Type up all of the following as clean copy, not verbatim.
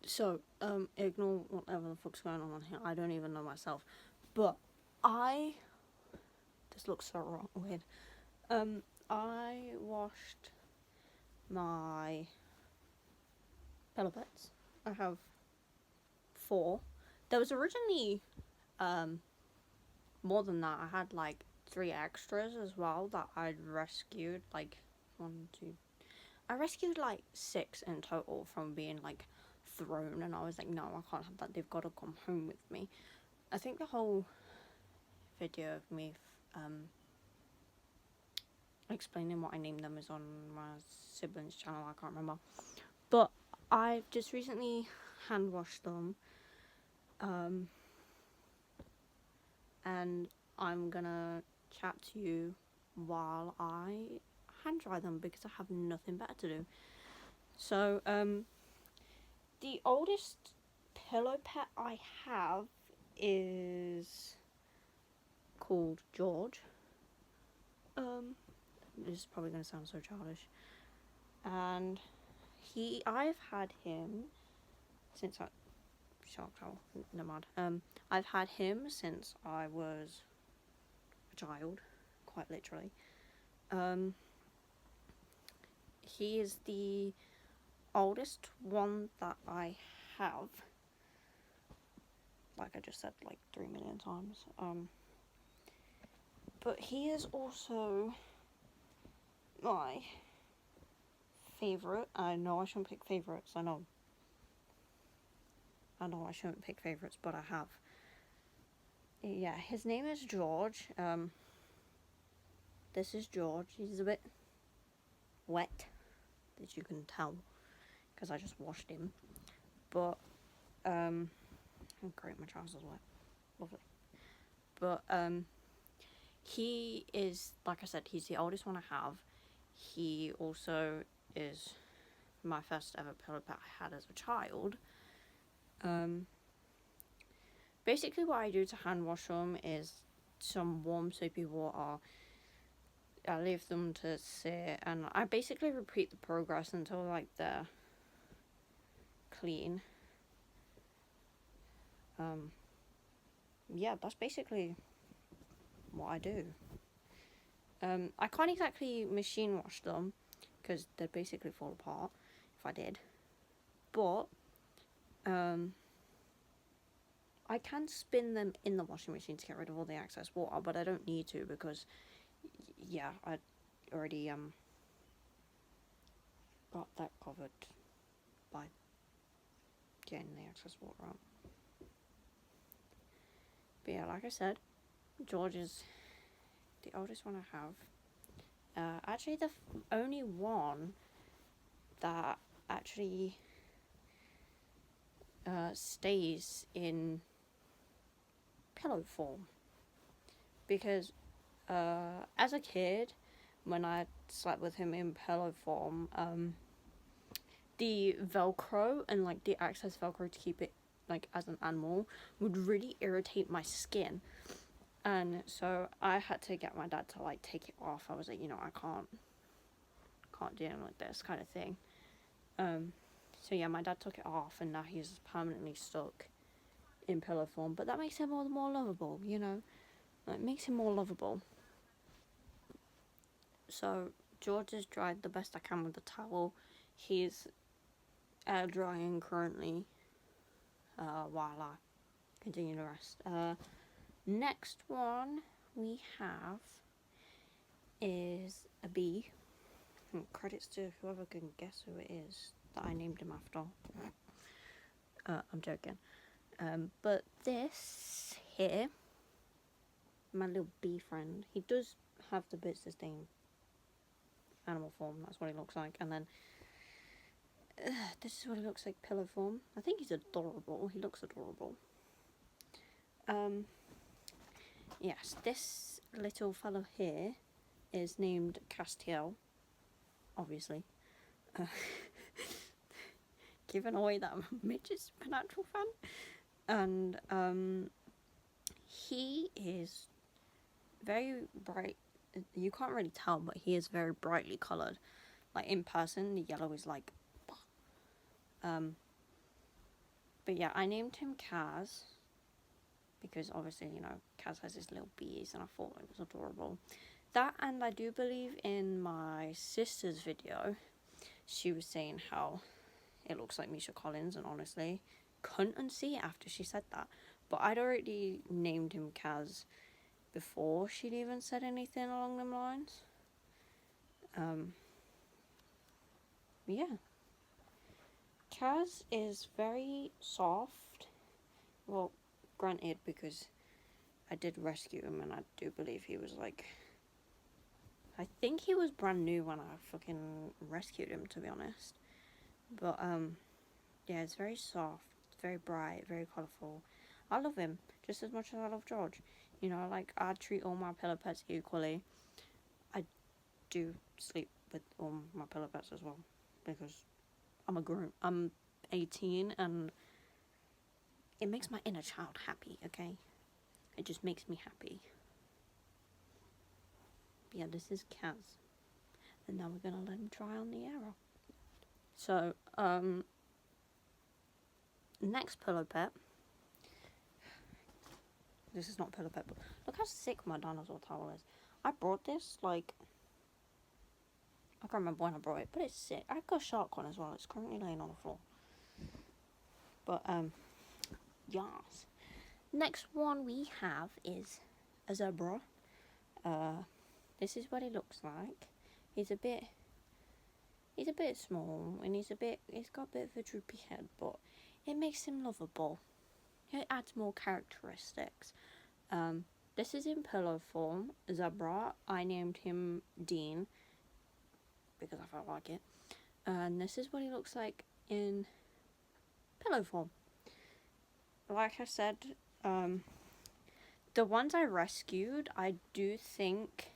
So, ignore whatever the fuck's going on here. I don't even know myself. But this looks so wrong, weird. I washed my pillow pets. I have 4. There was originally, more than that. I had like 3 extras as well that I'd rescued. Like, 1, 2. I rescued like 6 in total from being like thrown, and I was like, no, I can't have that. They've got to come home with me. I think the whole video of me explaining what I named them is on my siblings' channel. I can't remember, but I've just recently hand washed them, and I'm gonna chat to you while I hand dry them because I have nothing better to do. So, the oldest pillow pet I have is called George. This is probably going to sound so childish. And I've had him since I, never mind. I've had him since I was a child, quite literally. He is the oldest one that I have. Like I just said, like 3 million times. But he is also my favourite. I know I shouldn't pick favourites. I know I shouldn't pick favourites, but I have. Yeah, his name is George. This is George. He's a bit wet, as you can tell, because I just washed him. But, oh great, my trousers wet. Lovely. But, he is, like I said, he's the oldest one I have. He also is my first ever pillow pet I had as a child. Basically what I do to hand wash them is some warm soapy water. I leave them to sit, and I basically repeat the progress until like they're clean. Yeah, that's basically what I do. I can't exactly machine wash them because they'd basically fall apart if I did, but I can spin them in the washing machine to get rid of all the excess water, but I don't need to because, yeah, I already got that covered by getting the excess water out. But yeah, like I said, George is the oldest one I have. Actually, the only one that actually stays in pillow form, because as a kid, when I slept with him in pillow form, the Velcro and like the excess Velcro to keep it like as an animal would really irritate my skin, and so I had to get my dad to like take it off. I was like, I can't deal with this kind of thing. So yeah, my dad took it off, and now he's permanently stuck in pillow form. But that makes him all the more lovable, It makes him more lovable. So George is dried the best I can with the towel. He's air drying currently while I continue the rest. Next one we have is a bee. Credits to whoever can guess who it is that I named him after. I'm joking. But this here, my little bee friend, he does have the bits that stay in animal form. That's what he looks like. And then this is what he looks like pillow form. I think he's adorable. He looks adorable. Yes, this little fellow here is named Castiel, obviously. Giving away that Mitch is a Supernatural fan. And he is very bright. You can't really tell, but he is very brightly coloured. Like in person, the yellow is like But yeah, I named him Kaz because obviously, you know, Kaz has his little bees and I thought it was adorable. That, and I do believe in my sister's video, she was saying how it looks like Misha Collins, and honestly, couldn't unsee it after she said that. But I'd already named him Kaz before she'd even said anything along them lines. Yeah. Kaz is very soft. Well, granted, because I did rescue him, and I do believe he was like, I think he was brand new when I fucking rescued him, to be honest. But yeah, it's very soft, very bright, very colourful. I love him just as much as I love George. You know, like, I treat all my pillow pets equally. I do sleep with all my pillow pets as well, because I'm 18 and it makes my inner child happy, okay? It just makes me happy. But yeah, this is Kaz. And now we're gonna let him try on the arrow. So, next pillow pet. This is not pillow pet, but look how sick my dinosaur towel is. I brought this, like, I can't remember when I brought it, but it's sick. I got a shark one as well. It's currently laying on the floor. But, yes. Next one we have is a zebra. This is what it looks like. He's a bit small, and he's got a bit of a droopy head, but it makes him lovable. It adds more characteristics. This is in pillow form, zebra. I named him Dean because I felt like it. And this is what he looks like in pillow form. Like I said, the ones I rescued, I do think,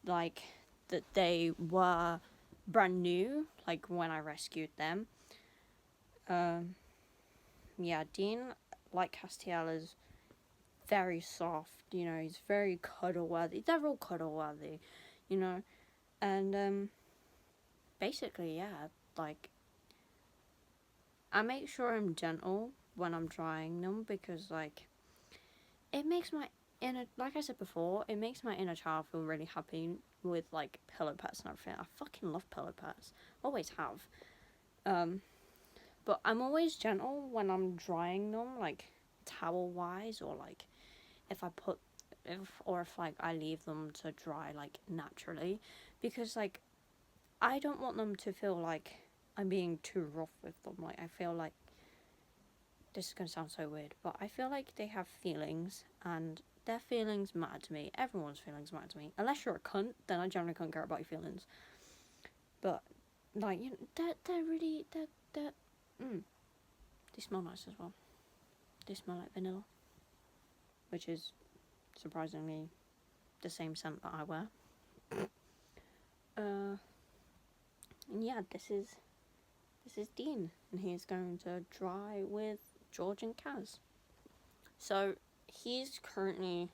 like, that they were brand new, like, when I rescued them. Yeah, Dean, like Castiel, is very soft, you know, he's very cuddle-worthy. They're all cuddle-worthy, you know, and, basically, yeah, like, I make sure I'm gentle when I'm drying them, because, like, it makes my like I said before, it makes my inner child feel really happy with, like, pillow pets and everything. I fucking love pillow pets, always have. But I'm always gentle when I'm drying them, like, towel-wise, or, like, if like, I leave them to dry, like, naturally, because, like, I don't want them to feel like I'm being too rough with them. Like, I feel like, this is gonna sound so weird, but I feel like they have feelings, and their feelings matter to me. Everyone's feelings matter to me. Unless you're a cunt, then I generally can't care about your feelings. But, like, you know, they smell nice as well. They smell like vanilla, which is surprisingly the same scent that I wear. And yeah, this is Dean, and he's going to dry with George and Kaz. So he's currently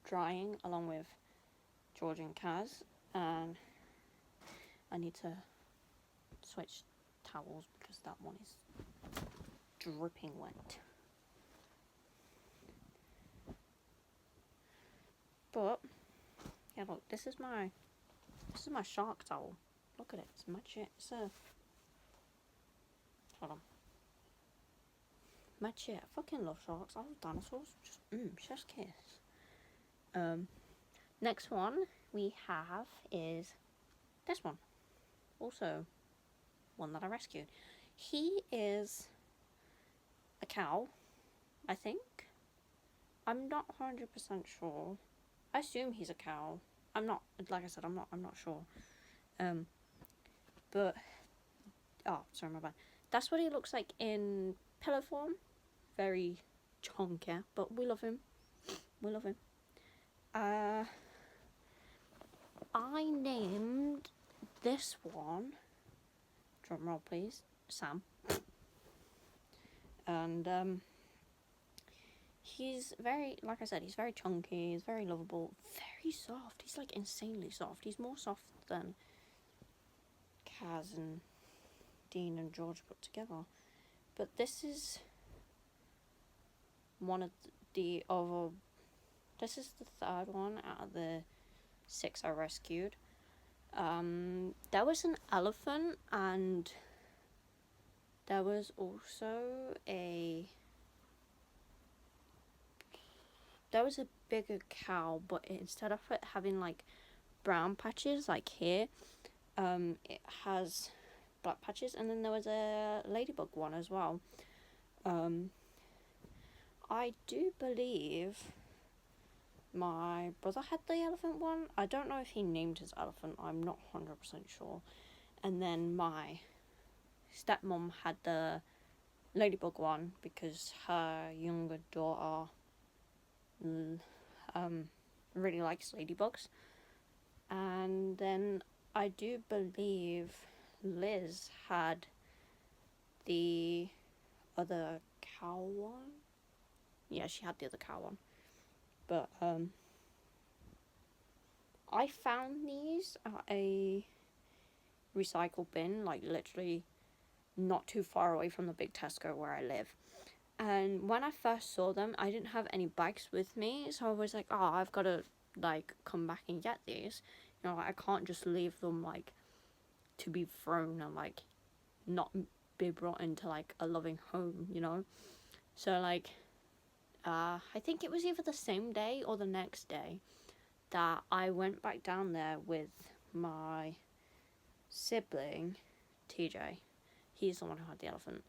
drying along with George and Kaz, and I need to switch towels because that one is dripping wet. But yeah, look, this is my shark towel. Look at it, it's magic. Hold on. Mad shit. I fucking love sharks. I love dinosaurs. Just chef's kiss. Next one we have is this one. Also one that I rescued. He is a cow, I think. I'm not 100% sure. I assume he's a cow. I'm not, like I said, I'm not sure. But oh, sorry, my bad. That's what he looks like in pillow form. Very chunky, but we love him. We love him. I named this one, drum roll please, Sam. And he's very, like I said, he's very chunky, he's very lovable, very soft. He's like insanely soft. He's more soft than Kaz and Dean and George put together. But this is one of the other. This is the third one out of the 6 I rescued. There was an elephant, and there was also a bigger cow, but instead of it having like brown patches like here, it has black patches. And then there was a ladybug one as well. I do believe my brother had the elephant one. I don't know if he named his elephant, I'm not 100% sure. And then my stepmom had the ladybug one because her younger daughter really likes ladybugs. And then I do believe Liz had the other cow one. Yeah, she had the other cow one. But I found these at a recycle bin, like literally not too far away from the big Tesco where I live. And when I first saw them, I didn't have any bags with me, so I was like, oh, I've got to like come back and get these. You know, I can't just leave them like to be thrown and like not be brought into like a loving home, you know. So like I think it was either the same day or the next day that I went back down there with my sibling, TJ. He's the one who had the elephant.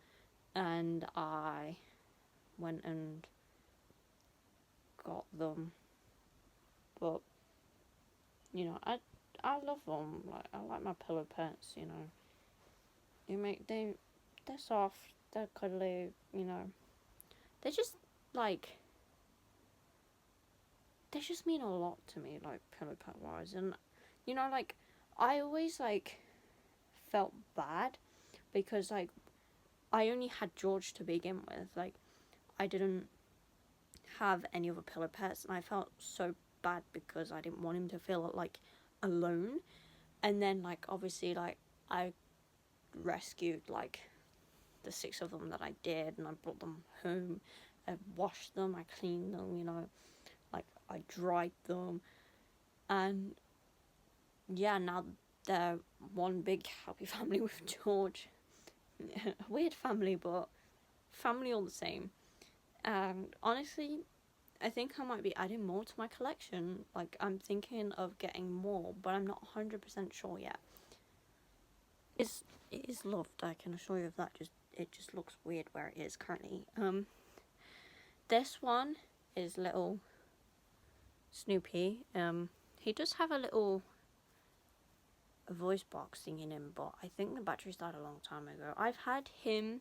And I went and got them. But, you know, I love them. Like, I like my pillow pets, you know. They're soft, they're cuddly, you know. They just, like, they just mean a lot to me, like, pillow pet wise. And, you know, like, I always, like, felt bad because, like, I only had George to begin with. Like, I didn't have any other pillow pets, and I felt so bad because I didn't want him to feel, like, alone. And then, like, obviously, like, I rescued, like, the 6 of them that I did, and I brought them home. I washed them, I cleaned them, you know, like, I dried them. And, yeah, now they're one big happy family with George. Weird family, but family all the same. And honestly, I think I might be adding more to my collection. Like, I'm thinking of getting more, but I'm not 100% sure yet. It is loved, I can assure you of that. It just looks weird where it is currently. This one is little Snoopy. He does have a little voice box thing in him, but I think the batteries died a long time ago. I've had him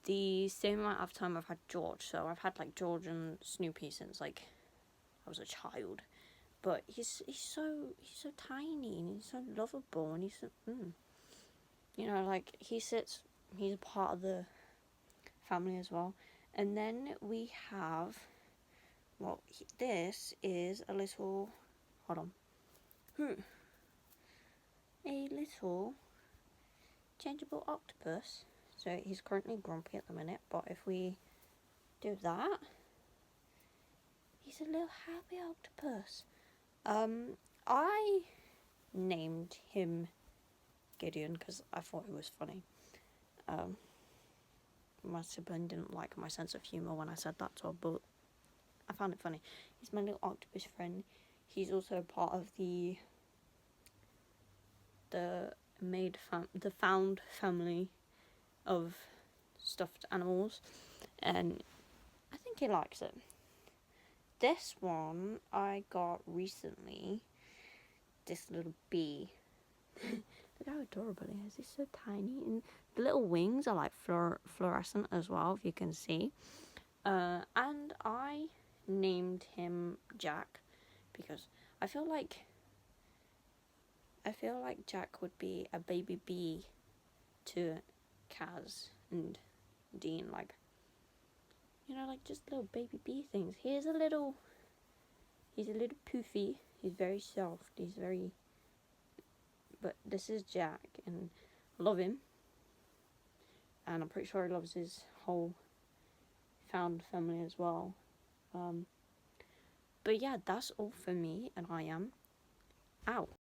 the same amount of time I've had George, so I've had like George and Snoopy since like I was a child. But he's so tiny and he's so lovable, and he's you know, like he's a part of the family as well. And then we have, well, this is a little, hold on, a little changeable octopus. So he's currently grumpy at the minute, but if we do that, he's a little happy octopus. I named him Gideon because I thought it was funny. My sibling didn't like my sense of humour when I said that to her, but I found it funny. He's my little octopus friend. He's also part of the found family of stuffed animals, and I think he likes it. This one I got recently, this little bee. Look how adorable he is. He's so tiny, and the little wings are like fluorescent as well, if you can see. And I named him Jack because I feel like Jack would be a baby bee to Kaz and Dean, like, you know, like just little baby bee things. He's a little poofy. He's very soft. But this is Jack, and I love him. And I'm pretty sure he loves his whole found family as well. But yeah, that's all for me, and I am out.